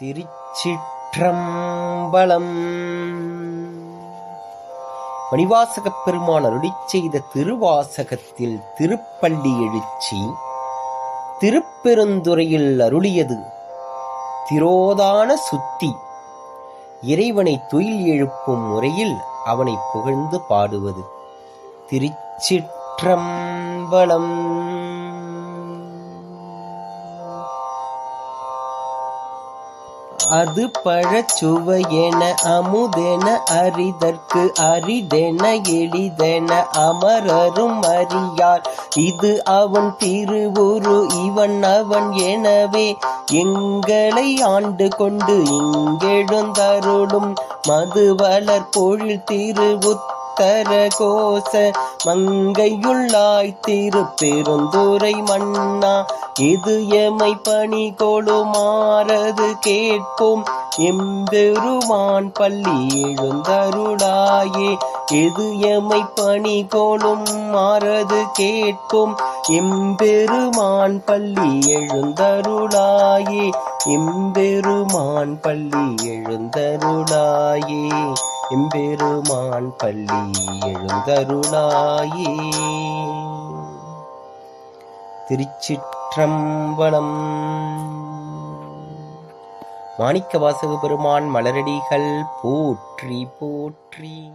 திருச்சிற்றம்பலம். மணிவாசகப் பெருமான் அருளிச் செய்த திருவாசகத்தில் திருப்பள்ளி எழுச்சி. திருப்பெருந்துறையில் அருளியது திரோதான சுத்தி. இறைவனை துயில் எழுப்பும் முறையில் அவனை புகழ்ந்து பாடுவது. திருச்சிற்றம்பலம். அது பழச்சுவையென அமுதென அரிதற்கு அரிதென எளிதென அமரரும் அறியார். இது அவன் திருவுரு இவன் அவன் எனவே எங்களை ஆண்டு கொண்டு இங்கெழுந்தருளும் மதுவளர் பொழில் திருவுத்தர கோச மங்கையுள்ளாய் திருப்பெருந்துறை மன்னா. இது எமை பணி கொளுமாறது கேட்போம் எம்பெருமான் பள்ளி எழுந்தருளாயே. எது எமை பணி கொளும் மாறது கேட்போம் எம்பெருமான் பள்ளி எழுந்தருளாயே. எம்பெருமான் பள்ளி எழுந்தருளாயே. எம்பெருமான் பள்ளி எழுந்தருளாயே. திருச்சிற்றம்பலம். மாணிக்கவாசக பெருமான் மலரடிகள் போற்றி போற்றி.